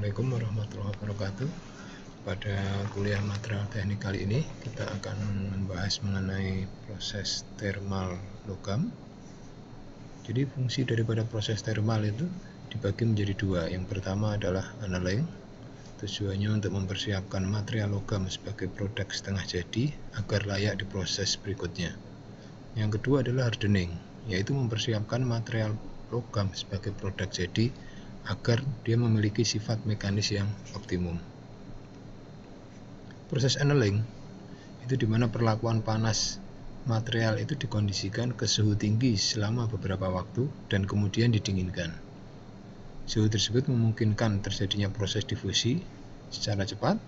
Assalamualaikum warahmatullahi wabarakatuh. Pada kuliah material teknik kali ini kita akan membahas mengenai proses thermal logam. Jadi fungsi daripada proses thermal itu dibagi menjadi dua. Yang pertama adalah annealing. Tujuannya untuk mempersiapkan material logam sebagai produk setengah jadi agar layak diproses berikutnya. Yang kedua adalah hardening, yaitu mempersiapkan material logam sebagai produk jadi agar dia memiliki sifat mekanis yang optimum. Proses annealing itu dimana perlakuan panas material itu dikondisikan ke suhu tinggi selama beberapa waktu dan kemudian didinginkan. Suhu tersebut memungkinkan terjadinya proses difusi secara cepat,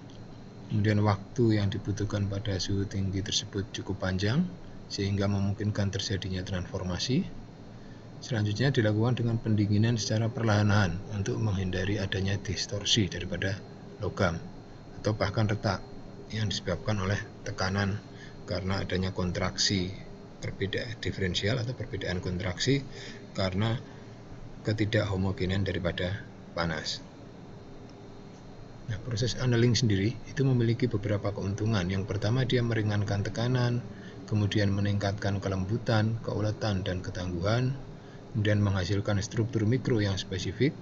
kemudian waktu yang dibutuhkan pada suhu tinggi tersebut cukup panjang sehingga memungkinkan terjadinya transformasi. Selanjutnya dilakukan dengan pendinginan secara perlahan-lahan untuk menghindari adanya distorsi daripada logam atau bahkan retak yang disebabkan oleh tekanan karena adanya kontraksi perbedaan diferensial atau perbedaan kontraksi karena ketidakhomogenan daripada panas. Nah, proses annealing sendiri itu memiliki beberapa keuntungan. Yang pertama, dia meringankan tekanan, kemudian meningkatkan kelembutan, keuletan, dan ketangguhan, kemudian menghasilkan struktur mikro yang spesifik.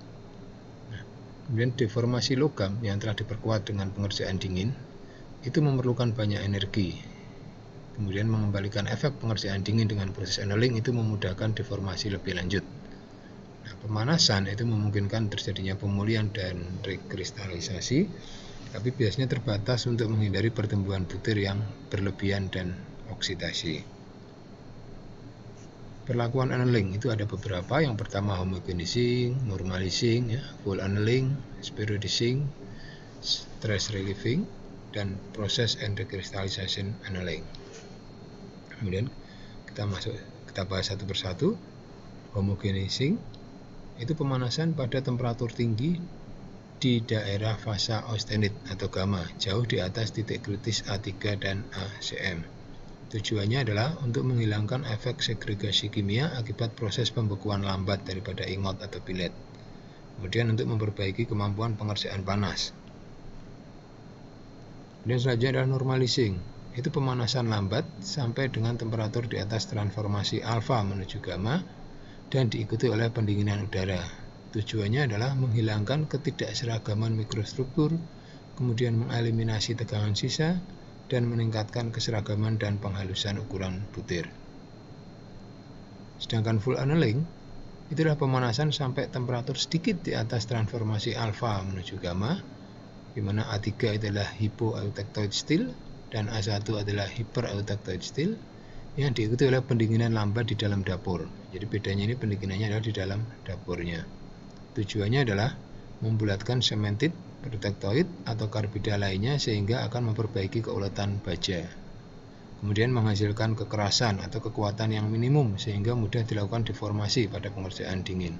Nah, kemudian deformasi logam yang telah diperkuat dengan pengerjaan dingin itu memerlukan banyak energi. Kemudian mengembalikan efek pengerjaan dingin dengan proses annealing itu memudahkan deformasi lebih lanjut. Nah, pemanasan itu memungkinkan terjadinya pemulihan dan rekristalisasi, tapi biasanya terbatas untuk menghindari pertumbuhan butir yang berlebihan dan oksidasi. Perlakuan annealing itu ada beberapa. Yang pertama homogenizing, normalizing, full annealing, spheroidizing, stress relieving, dan proses and recrystallization annealing. Kemudian kita bahas satu persatu. Homogenizing itu pemanasan pada temperatur tinggi di daerah fase austenit atau gamma, jauh di atas titik kritis A3 dan ACM. Tujuannya adalah untuk menghilangkan efek segregasi kimia akibat proses pembekuan lambat daripada ingot atau billet. Kemudian untuk memperbaiki kemampuan pengerjaan panas. Dan selanjutnya adalah normalizing. Itu pemanasan lambat sampai dengan temperatur di atas transformasi alfa menuju gamma dan diikuti oleh pendinginan udara. Tujuannya adalah menghilangkan ketidakseragaman mikrostruktur, kemudian mengeliminasi tegangan sisa, dan meningkatkan keseragaman dan penghalusan ukuran butir. Sedangkan full annealing itulah pemanasan sampai temperatur sedikit di atas transformasi alfa menuju gamma, di mana A3 adalah hypoeutectoid steel dan A1 adalah hypereutectoid steel yang diikuti oleh pendinginan lambat di dalam dapur. Jadi bedanya ini pendinginannya adalah di dalam dapurnya. Tujuannya adalah membulatkan cemented, protektoid atau karbida lainnya sehingga akan memperbaiki keuletan baja. Kemudian menghasilkan kekerasan atau kekuatan yang minimum sehingga mudah dilakukan deformasi pada pengerjaan dingin.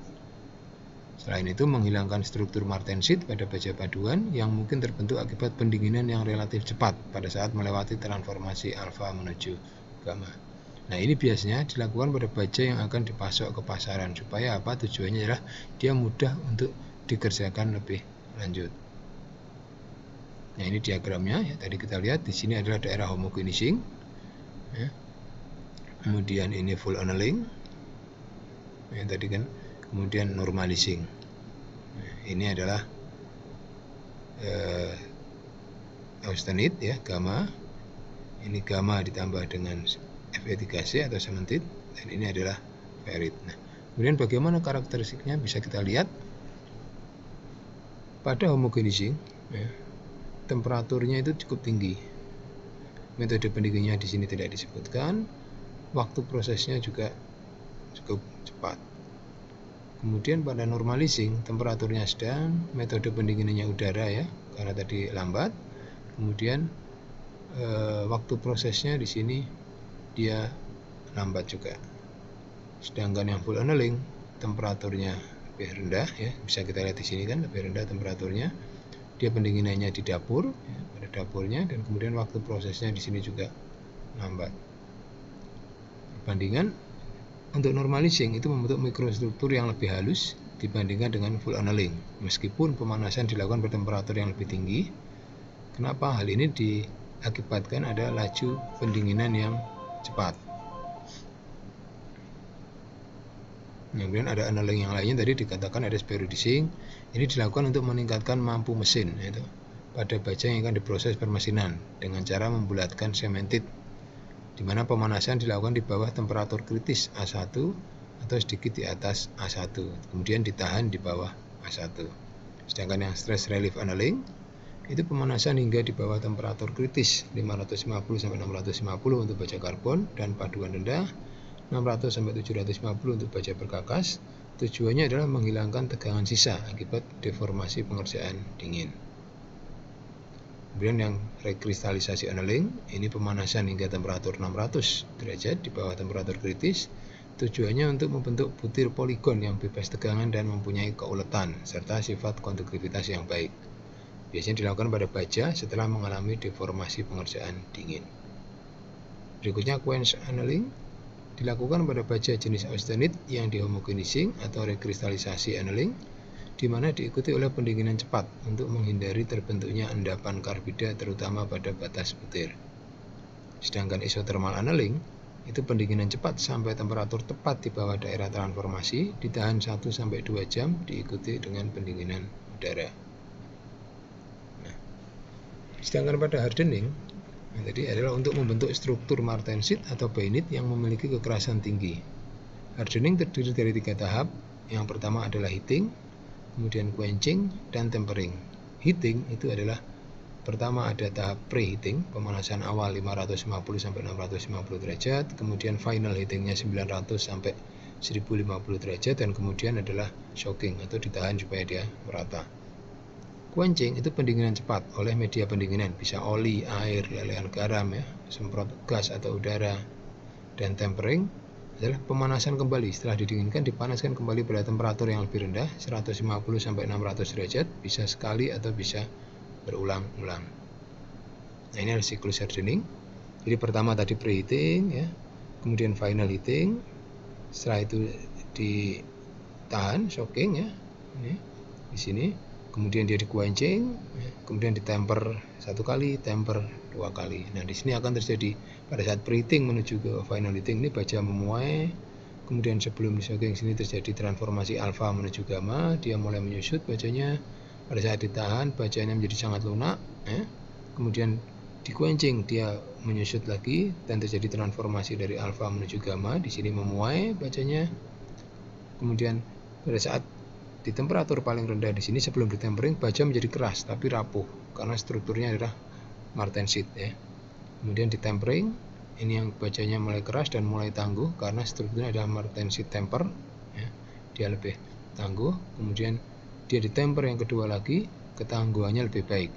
Selain itu menghilangkan struktur martensit pada baja paduan yang mungkin terbentuk akibat pendinginan yang relatif cepat pada saat melewati transformasi alfa menuju gamma. Nah, ini biasanya dilakukan pada baja yang akan dipasok ke pasaran supaya apa? Tujuannya adalah dia mudah untuk dikerjakan lebih lanjut. Nah, ini diagramnya ya. Tadi kita lihat di sini adalah daerah homogenizing. Ya. Kemudian ini full annealing. Ya, tadi kan kemudian normalizing. Nah, ini adalah austenit ya, gamma. Ini gamma ditambah dengan Fe3C atau cemented, dan ini adalah ferrit. Nah, kemudian bagaimana karakteristiknya bisa kita lihat pada homogenizing ya, temperaturnya itu cukup tinggi. Metode pendinginnya di sini tidak disebutkan. Waktu prosesnya juga cukup cepat. Kemudian pada normalizing temperaturnya sedang, metode pendinginannya udara ya, karena tadi lambat. Kemudian waktu prosesnya di sini dia lambat juga. Sedangkan yang full annealing temperaturnya lebih rendah ya, bisa kita lihat di sini kan lebih rendah temperaturnya. Dia pendinginannya di dapur ya, pada dapurnya, dan kemudian waktu prosesnya di sini juga lambat. Perbandingan untuk normalizing itu membentuk mikrostruktur yang lebih halus dibandingkan dengan full annealing. Meskipun pemanasan dilakukan pada temperatur yang lebih tinggi, kenapa hal ini diakibatkan ada laju pendinginan yang cepat. Kemudian ada annealing yang lainnya, tadi dikatakan ada spheroidizing. Ini dilakukan untuk meningkatkan mampu mesin, yaitu pada baja yang akan diproses permesinan dengan cara membulatkan cemented, di mana pemanasan dilakukan di bawah temperatur kritis A1 atau sedikit di atas A1, kemudian ditahan di bawah A1. Sedangkan yang stress relief annealing itu pemanasan hingga di bawah temperatur kritis 550-650 untuk baja karbon dan paduan rendah 600-750 untuk baja perkakas. Tujuannya adalah menghilangkan tegangan sisa akibat deformasi pengerjaan dingin. Kemudian yang rekristalisasi annealing, ini pemanasan hingga temperatur 600 derajat di bawah temperatur kritis. Tujuannya untuk membentuk butir poligon yang bebas tegangan dan mempunyai keuletan serta sifat konduktivitas yang baik. Biasanya dilakukan pada baja setelah mengalami deformasi pengerjaan dingin. Berikutnya quench annealing dilakukan pada baja jenis austenite yang dihomogenizing atau rekristalisasi annealing, di mana diikuti oleh pendinginan cepat untuk menghindari terbentuknya endapan karbida terutama pada batas butir. Sedangkan isothermal annealing itu pendinginan cepat sampai temperatur tepat di bawah daerah transformasi, ditahan 1-2 jam diikuti dengan pendinginan udara. Sedangkan pada hardening tadi adalah untuk membentuk struktur martensit atau bainit yang memiliki kekerasan tinggi. Hardening terdiri dari 3 tahap. Yang pertama adalah heating, kemudian quenching, dan tempering. Heating itu adalah pertama ada tahap preheating, pemanasan awal 550-650 derajat, kemudian final heatingnya 900-1050 derajat, dan kemudian adalah shocking atau ditahan supaya dia merata. Quenching itu pendinginan cepat oleh media pendinginan, bisa oli, air, lelehan garam, semprot gas atau udara. Dan tempering adalah pemanasan kembali, setelah didinginkan dipanaskan kembali pada temperatur yang lebih rendah 150-600 derajat, bisa sekali atau bisa berulang-ulang. Nah, ini adalah siklus hardening. Jadi pertama tadi preheating, kemudian final heating, setelah itu ditahan shocking, ini di sini. Kemudian dia di quenching, kemudian ditemper 1 kali, temper 2 kali. Nah, di sini akan terjadi pada saat preheating menuju ke final heating ini baja memuai. Kemudian sebelum di shocking sini terjadi transformasi alfa menuju gamma, dia mulai menyusut bajanya. Pada saat ditahan bajanya menjadi sangat lunak, kemudian di quenching dia menyusut lagi dan terjadi transformasi dari alfa menuju gamma. Di sini memuai bajanya. Kemudian pada saat di temperatur paling rendah di sini sebelum ditempering, baja menjadi keras tapi rapuh karena strukturnya adalah martensit, Kemudian ditempering, ini yang bajanya mulai keras dan mulai tangguh karena strukturnya adalah martensit temper, dia lebih tangguh. Kemudian dia ditemper yang kedua lagi, ketangguhannya lebih baik,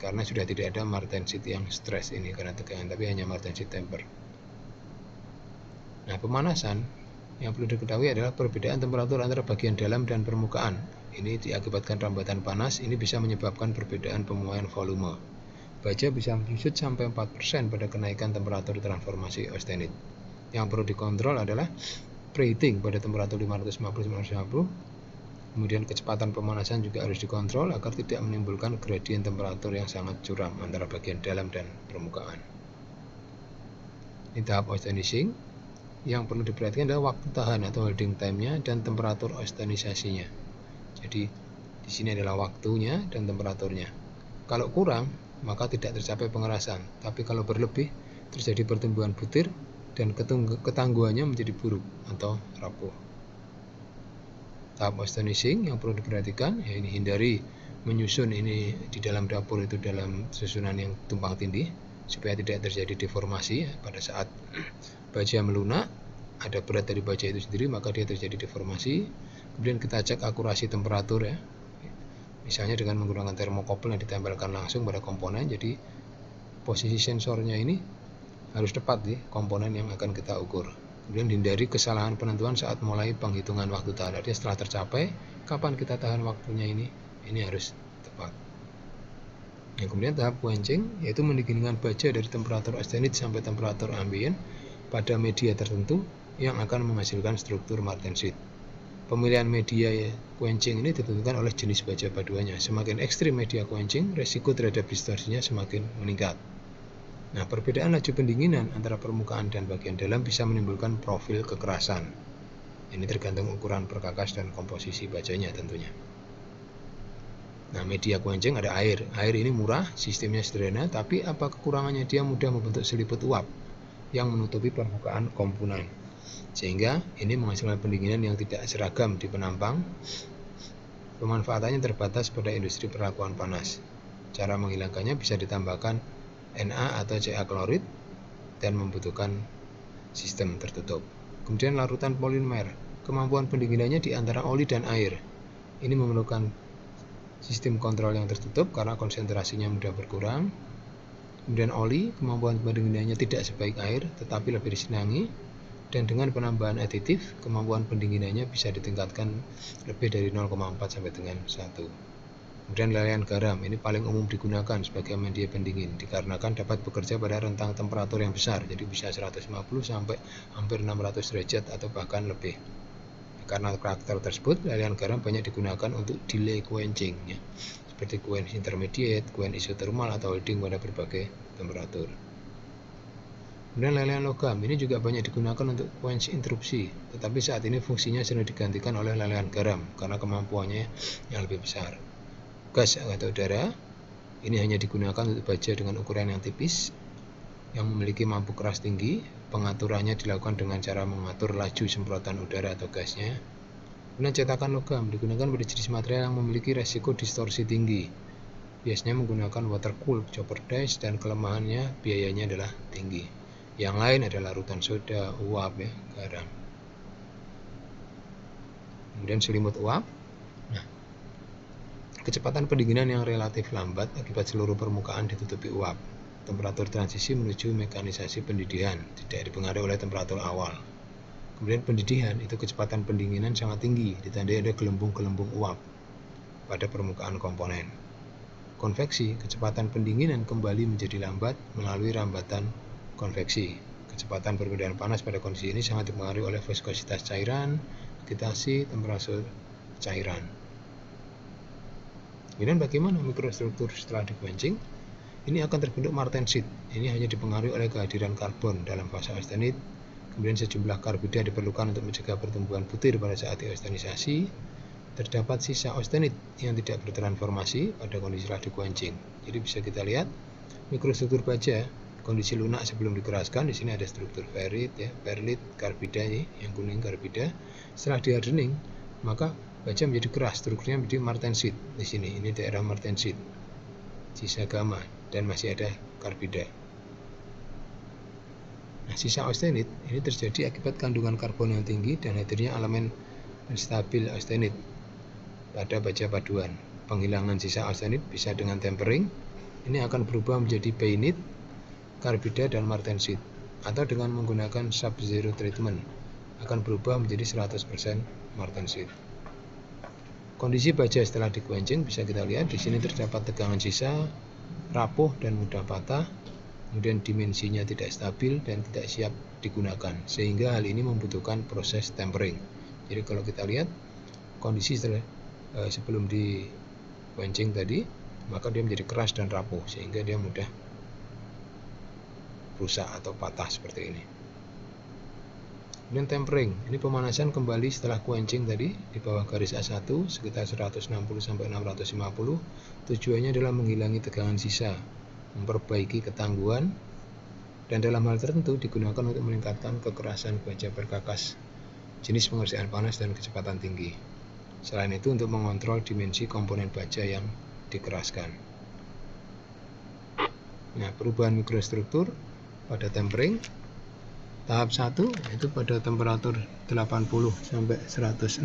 karena sudah tidak ada martensit yang stress ini karena tegangan, tapi hanya martensit temper. Nah, pemanasan yang perlu diketahui adalah perbedaan temperatur antara bagian dalam dan permukaan. Ini diakibatkan rambatan panas, ini bisa menyebabkan perbedaan pemuaian volume. Baja bisa menyusut sampai 4% pada kenaikan temperatur transformasi austenite. Yang perlu dikontrol adalah preheating pada temperatur 550-950. Kemudian kecepatan pemanasan juga harus dikontrol agar tidak menimbulkan gradien temperatur yang sangat curam antara bagian dalam dan permukaan. Ini tahap austenizing. Yang perlu diperhatikan adalah waktu tahan atau holding time-nya dan temperatur austenisasinya. Jadi di sini adalah waktunya dan temperaturnya. Kalau kurang, maka tidak tercapai pengerasan. Tapi kalau berlebih, terjadi pertumbuhan butir dan ketangguhannya menjadi buruk atau rapuh. Tahap austenizing yang perlu diperhatikan, ini hindari menyusun ini di dalam dapur itu dalam susunan yang tumpang tindih supaya tidak terjadi deformasi. Pada saat baja melunak, ada berat dari baja itu sendiri, maka dia terjadi deformasi. Kemudian kita cek akurasi temperatur, misalnya dengan menggunakan termokopel yang ditempelkan langsung pada komponen. Jadi posisi sensornya ini harus tepat di komponen yang akan kita ukur. Kemudian hindari kesalahan penentuan saat mulai penghitungan waktu tahan. Artinya setelah tercapai, kapan kita tahan waktunya ini harus tepat. Yang kemudian tahap quenching, yaitu mendinginkan baja dari temperatur austenite sampai temperatur ambient pada media tertentu yang akan menghasilkan struktur martensit. Pemilihan media quenching ini ditentukan oleh jenis baja paduannya. Semakin ekstrim media quenching, resiko terhadap distorsinya semakin meningkat. Nah, perbedaan laju pendinginan antara permukaan dan bagian dalam bisa menimbulkan profil kekerasan. Ini tergantung ukuran perkakas dan komposisi bajanya tentunya. Nah, media quenching ada air. Air ini murah, sistemnya sederhana, tapi apa kekurangannya? Dia mudah membentuk seliput uap yang menutupi permukaan komponen. Sehingga ini menghasilkan pendinginan yang tidak seragam di penampang. Pemanfaatannya terbatas pada industri perlakuan panas. Cara menghilangkannya bisa ditambahkan Na atau Ca klorid dan membutuhkan sistem tertutup. Kemudian larutan polimer. Kemampuan pendinginannya di antara oli dan air. Ini memerlukan sistem kontrol yang tertutup karena konsentrasinya mudah berkurang. Kemudian oli, kemampuan pendinginannya tidak sebaik air tetapi lebih disenangi. Dan dengan penambahan aditif, kemampuan pendinginannya bisa ditingkatkan lebih dari 0,4 sampai dengan 1. Kemudian lelehan garam, ini paling umum digunakan sebagai media pendingin dikarenakan dapat bekerja pada rentang temperatur yang besar, jadi bisa 150 sampai hampir 600 derajat atau bahkan lebih. Karena karakter tersebut, lelehan garam banyak digunakan untuk delay quenching, ya, seperti quench intermediate, quench isothermal, atau holding pada berbagai temperatur. Kemudian lelehan logam ini juga banyak digunakan untuk quench interupsi, tetapi saat ini fungsinya sudah digantikan oleh lelehan garam karena kemampuannya yang lebih besar. Gas atau udara ini hanya digunakan untuk baja dengan ukuran yang tipis yang memiliki mampu keras tinggi. Pengaturannya dilakukan dengan cara mengatur laju semprotan udara atau gasnya. Kemudian cetakan logam digunakan pada jenis material yang memiliki resiko distorsi tinggi. Biasanya menggunakan water cooled chopper dies dan kelemahannya biayanya adalah tinggi. Yang lain adalah larutan soda, uap, ya, garam. Kemudian selimut uap. Nah, kecepatan pendinginan yang relatif lambat akibat seluruh permukaan ditutupi uap. Temperatur transisi menuju mekanisasi pendidihan, tidak dipengaruhi oleh temperatur awal. Kemudian pendidihan itu kecepatan pendinginan sangat tinggi, ditandai ada gelembung-gelembung uap pada permukaan komponen. Konveksi, kecepatan pendinginan kembali menjadi lambat melalui rambatan konveksi. Kecepatan perbedaan panas pada kondisi ini sangat dipengaruhi oleh viskositas cairan, agitasi, temperatur cairan. Kemudian bagaimana mikrostruktur setelah di-quenching? Ini akan terbentuk martensit. Ini hanya dipengaruhi oleh kehadiran karbon dalam fase austenit. Kemudian sejumlah karbida diperlukan untuk mencegah pertumbuhan butir pada saat diostenisasi. Terdapat sisa austenit yang tidak bertransformasi pada kondisi setelah di-quenching. Jadi bisa kita lihat mikrostruktur baja kondisi lunak sebelum dikeraskan. Di sini ada struktur ferrit, ya, perlit, karbida ini, yang kuning karbida. Setelah di-hardening, maka baja menjadi keras, strukturnya menjadi martensit. Di sini, ini daerah martensit, sisa gamma, dan masih ada karbida. Nah, sisa austenit ini terjadi akibat kandungan karbon yang tinggi dan hadirnya elemen stabil austenit pada baja paduan. Penghilangan sisa austenit bisa dengan tempering. Ini akan berubah menjadi bainit, karbida, dan martensit, atau dengan menggunakan sub-zero treatment akan berubah menjadi 100% martensit. Kondisi baja setelah di-quenching bisa kita lihat di sini terdapat tegangan sisa, rapuh dan mudah patah, kemudian dimensinya tidak stabil dan tidak siap digunakan, sehingga hal ini membutuhkan proses tempering. Jadi kalau kita lihat kondisi sebelum di-quenching tadi, maka dia menjadi keras dan rapuh sehingga dia mudah rusak atau patah seperti ini. Kemudian tempering, ini pemanasan kembali setelah quenching tadi di bawah garis A1 sekitar 160 sampai 650. Tujuannya adalah menghilangi tegangan sisa, memperbaiki ketangguhan, dan dalam hal tertentu digunakan untuk meningkatkan kekerasan baja perkakas jenis pengerjaan panas dan kecepatan tinggi. Selain itu untuk mengontrol dimensi komponen baja yang dikeraskan. Nah, perubahan mikrostruktur pada tempering tahap 1 yaitu pada temperatur 80 sampai 160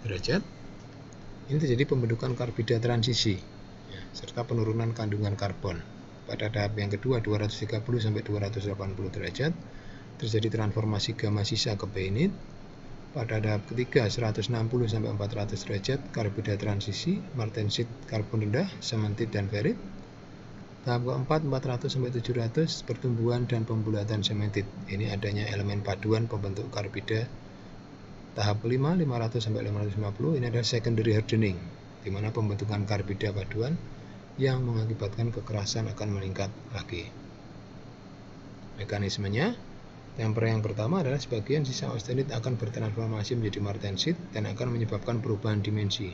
derajat. Ini terjadi pembentukan karbida transisi, ya, serta penurunan kandungan karbon. Pada tahap yang kedua 230 sampai 280 derajat terjadi transformasi gamma sisa ke bainit. Pada tahap ketiga 160 sampai 400 derajat karbida transisi, martensit, karbon rendah, sementit, dan ferrit. Tahap keempat 400 sampai 700 pertumbuhan dan pembulatan sementit. Ini adanya elemen paduan pembentuk karbida Tahap kelima 500 sampai 550 ini adalah secondary hardening, di mana pembentukan karbida paduan yang mengakibatkan kekerasan akan meningkat lagi. Mekanismenya, temper yang pertama adalah sebagian sisa austenit akan bertransformasi menjadi martensit dan akan menyebabkan perubahan dimensi.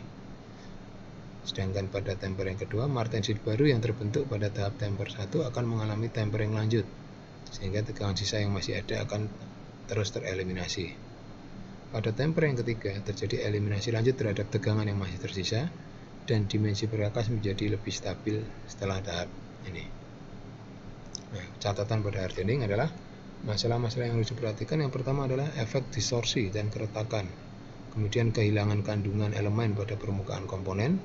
Sedangkan pada temper yang kedua, martensit baru yang terbentuk pada tahap temper 1 akan mengalami tempering lanjut, sehingga tegangan sisa yang masih ada akan terus tereliminasi. Pada temper yang ketiga, terjadi eliminasi lanjut terhadap tegangan yang masih tersisa, dan dimensi perkakas menjadi lebih stabil setelah tahap ini. Nah, catatan pada hardening adalah masalah-masalah yang harus diperhatikan. Yang pertama adalah efek distorsi dan keretakan, kemudian kehilangan kandungan elemen pada permukaan komponen,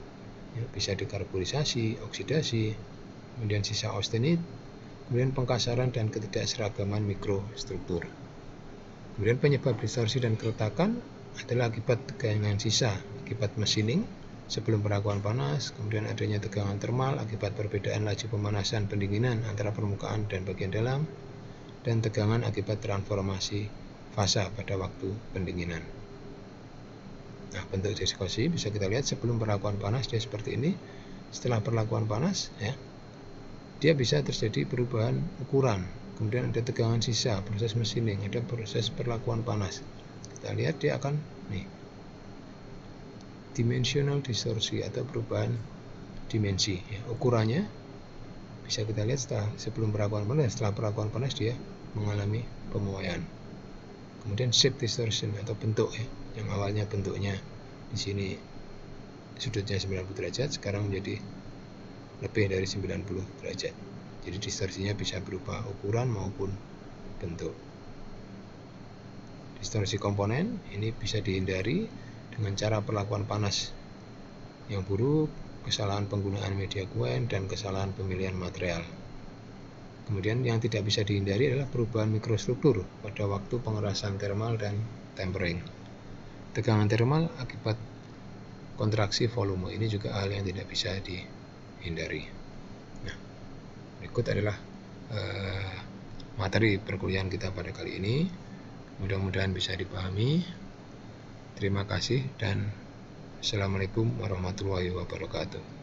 bisa dekarbonisasi, oksidasi, kemudian sisa austenit, kemudian pengkasaran dan ketidakseragaman mikrostruktur. Kemudian penyebab distorsi dan keretakan adalah akibat tegangan sisa, akibat machining sebelum perlakuan panas, kemudian adanya tegangan termal akibat perbedaan laju pemanasan pendinginan antara permukaan dan bagian dalam, dan tegangan akibat transformasi fasa pada waktu pendinginan. Nah, bentuk diskosi bisa kita lihat sebelum perlakuan panas dia seperti ini. Setelah perlakuan panas, dia bisa terjadi perubahan ukuran. Kemudian ada tegangan sisa, proses machining, ada proses perlakuan panas. Kita lihat dia akan dimensional distorsi atau perubahan dimensi. Ukurannya bisa kita lihat sebelum perlakuan panas, setelah perlakuan panas dia mengalami pemuaian. Kemudian shape distortion atau bentuk, yang awalnya bentuknya di sini sudutnya 90 derajat, sekarang menjadi lebih dari 90 derajat. Jadi distorsinya bisa berupa ukuran maupun bentuk. Distorsi komponen ini bisa dihindari dengan cara perlakuan panas yang buruk, kesalahan penggunaan media Couen, dan kesalahan pemilihan material. Kemudian yang tidak bisa dihindari adalah perubahan mikrostruktur pada waktu pengerasan termal dan tempering. Tegangan termal akibat kontraksi volume ini juga hal yang tidak bisa dihindari. Nah, berikut adalah materi perkuliahan kita pada kali ini. Mudah-mudahan bisa dipahami. Terima kasih dan Assalamualaikum warahmatullahi wabarakatuh.